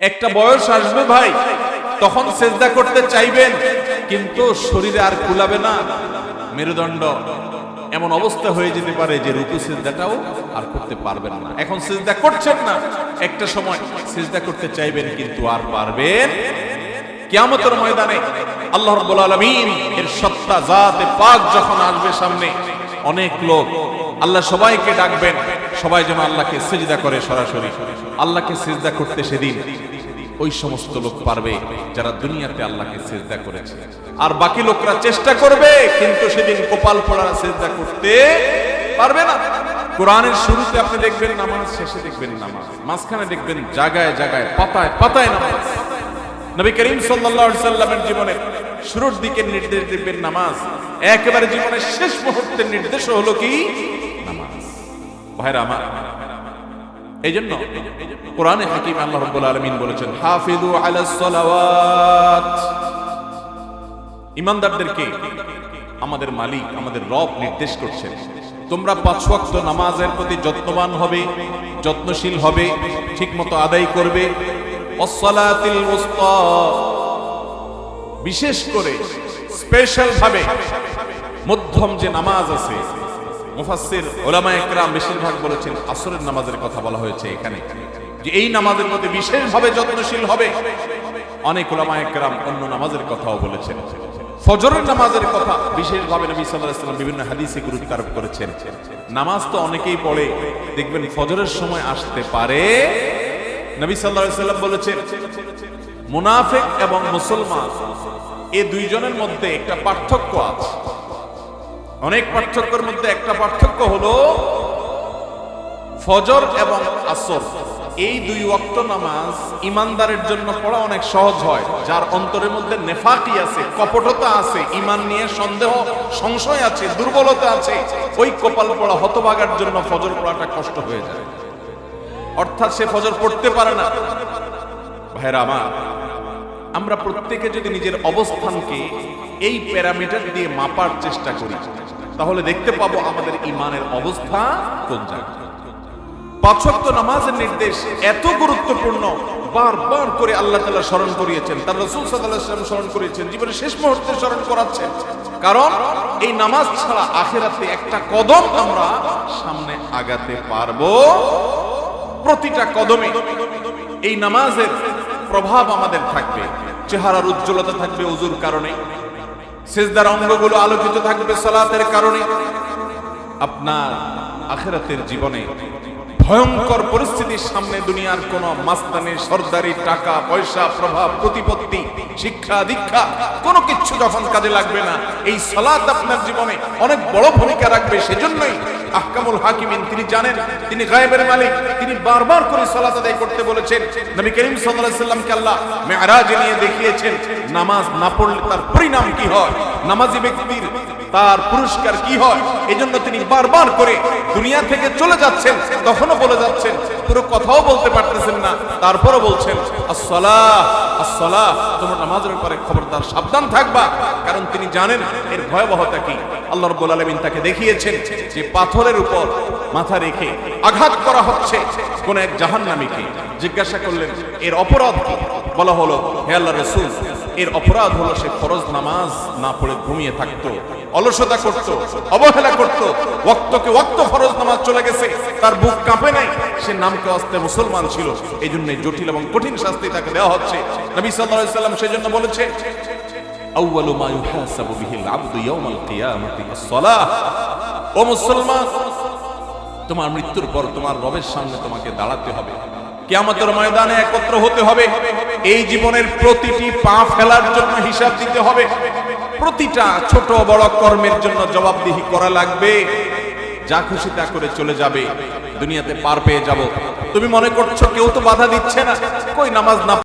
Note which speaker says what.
Speaker 1: একটা বয়স আসবে ভাই, তখন সেজদা করতে চাইবেন, কিন্তু শরীরে আর কুলাবে না, মেরুদণ্ড এমন অবস্থা হয়ে যেতে পারে যে রুকু সিজদাটাও আর করতে পারবেন না। এখন সিজদা করছেন না, একটা সময় সিজদা করতে চাইবেন কিন্তু আর পারবেন। কিয়ামতের ময়দানে আল্লাহ রাব্বুল আলামিন এর সত্তা জাতে পাক যখন আসবে সামনে, অনেক লোক, আল্লাহ সবাইকে ডাকবেন, সবাই যেন আল্লাহকে সিজদা করে সরাসরি আল্লাহকে সিজদা করতে। সেদিন ওই সমস্ত লোক পারবে যারা দুনিয়াতে আল্লাহকে সিজদা করেছে, আর বাকি লোকরা চেষ্টা করবে কিন্তু সেদিন কপাল পোড়া সিজদা করতে পারবে না। কোরআনের শুরুতে আপনি দেখবেন নামাজ, শেষে দেখবেন নামাজ, মাঝখানে দেখবেন জায়গায় জায়গায় পাতায় পাতায় নামাজ। নবী করিম সাল্লাল্লাহু আলাইহি সাল্লামের জীবনে শুরুর দিকে নির্দেশ দিবেন নামাজ, একেবারে জীবনের শেষ মুহূর্তের নির্দেশ হলো কি নামাজ। ভাইরা আমার, এইজন্য কোরআনে হাকিম আল্লাহ রাব্বুল আলামিন বলেছেন, হাফিজু আলাস সালাওয়াত। ঈমানদারদেরকে আমাদের মালিক, আমাদের রব নির্দেশ করছেন, তোমরা 5 ওয়াক্ত নামাজের প্রতি যত্নবান হবে, যত্নশীল হবে, ঠিকমতো আদায় করবে। ওয়াসসালাতিল উসতা, বিশেষ করে স্পেশাল ভাবে মধ্যম যে নামাজ আছে, মুফাসসির উলামায়ে কেরাম বেশিরভাগ বলেছেন আসরের নামাজের কথা বলা হয়েছে এখানে, যে এই নামাজের মধ্যে বিশেষভাবে যত্নশীল হবে। অনেক উলামায়ে কেরাম অন্য নামাজের কথাও বলেছেন। ফজরের নামাজের কথা বিশেষভাবে নবী সাল্লাল্লাহু আলাইহি ওয়াসাল্লাম বিভিন্ন হাদিসে গুরুত্ব আরোপ করেছেন। নামাজ তো অনেকেই পড়ে, দেখবেন ফজরের সময় আসতে পারে। নবী সাল্লাল্লাহু আলাইহি ওয়াসাল্লাম বলেছেন, মুনাফিক এবং মুসলমান এই দুইজনের মধ্যে একটা পার্থক্য আছে। অনেক পার্থক্যের মধ্যে একটা পার্থক্য হলো ফজর এবং আসর, এই 2 ওয়াক্ত নামাজ ইমানদারের জন্য পড়া অনেক সহজ হয়। যার অন্তরের মধ্যে নেফাকি আছে, কপটতা আছে, ঈমান নিয়ে সন্দেহ সংশয় আছে, দুর্বলতা আছে, ওই কপাল পড়া হতভাগার জন্য ফজর পড়াটা কষ্ট হয়ে যায়, অর্থাৎ সে ফজর পড়তে পারে না। ভাইরা আমার, আমরা প্রত্যেকে যদি নিজের অবস্থানকে এই প্যারামিটার দিয়ে মাপার চেষ্টা করি, তাহলে দেখতে পাবো আমাদের ঈমানের অবস্থা কোন জায়গায়। 5 ওয়াক্ত নামাজের নির্দেশ এত গুরুত্বপূর্ণ, বারবার করে আল্লাহ তাআলা স্মরণ করিয়েছেন, তার রাসূল সাল্লাল্লাহু আলাইহি ওয়াসাল্লাম স্মরণ করিয়েছেন, জীবনের শেষ মুহূর্তে স্মরণ করাচ্ছেন। কারণ এই নামাজ ছাড়া আখিরাতে একটা কদম আমরা সামনে আগাতে পারবো। প্রতিটা কদমে এই নামাজের প্রভাব আমাদের থাকবে। চেহারার উজ্জ্বলতা থাকবে ওযুর কারণে, সিজদার অঙ্গগুলো আলোকিত থাকবে সালাতের কারণে। আপনার আখিরাতের জীবনে ভয়ঙ্কর পরিস্থিতির সামনে দুনিয়ার কোন মাস্তানি, সরদারি, টাকা পয়সা, প্রভাব, প্রতিপত্তি, শিক্ষা দীক্ষা কোনো কিছু যখন কাজে লাগবে না, এই সালাত আপনার জীবনে অনেক বড় ভূমিকা রাখবে। সেজন্যই আহকামুল হাকিমিন, তিনি জানেন, তিনি গায়েবের মালিক, তিনি বারবার করে সালাত আদায় করতে বলেছেন। নবী করিম সাল্লাল্লাহু আলাইহি ওয়াসাল্লামকে আল্লাহ মেরাজে নিয়ে দেখিয়েছেন নামাজ না পড়লে তার পরিণাম কি হয়, নামাজি ব্যক্তির তার পুরস্কার কি হয়। এজন্য তিনি বারবার করে দুনিয়া থেকে চলে যাচ্ছেন, তখনও বলে যাচ্ছেন, পুরো কথাও বলতে পারতেছেন না, তারপরও বলছেন আসসালাহ আসসালাহ, তোমরা নামাজের ব্যাপারে খবরদার সাবধান থাকবা। কারণ তিনি জানেন এর ভয়াবহতা কি। আল্লাহ রাব্বুল আলামিন তাকে দেখিয়েছেন যে পাথরের উপর মাথা রেখে আঘাত করা হচ্ছে কোন এক জাহান্নামীকে। জিজ্ঞাসা করলেন এর অপরাধ কি? বলা হলো, হে আল্লাহর রাসূল, এর অপরাধ হলো সে ফরজ নামাজ না পড়ে ঘুমিয়ে থাকতো, অলসতা করত, অবহেলা করত, ওয়াক্তকে ওয়াক্ত ফরজ নামাজ চলে গেছে, তার বুক কাঁপে নাই, সে নামকে আস্তে মুসলমান ছিল। এই জন্য জটিল এবং কঠিন শাস্তি তাকে দেওয়া হচ্ছে। নবী সাল্লাল্লাহু আলাইহি ওয়াসাল্লাম সেজন্য বলেছে, আউয়ালু মা ইউহাসাবু বিহিল আবদু ইয়াউমাল কিয়ামাতি আস-সালাহ। ও মুসলমান, তোমার মৃত্যুর পর তোমার রবের সামনে তোমাকে দাঁড়াতে হবে, কিয়ামতের ময়দানে একত্র হতে হবে। এই জীবনের প্রতিটি পা ফেলার জন্য হিসাব দিতে হবে, প্রতিটা ছোট বড় কর্মের জন্য জবাবদিহি করা লাগবে। যা খুশি তা করে চলে যাবে, দুনিয়াতে পার পেয়ে যাব। তুমি মনে করছো কেউ তো বাধা দিচ্ছে না, কই নামাজ না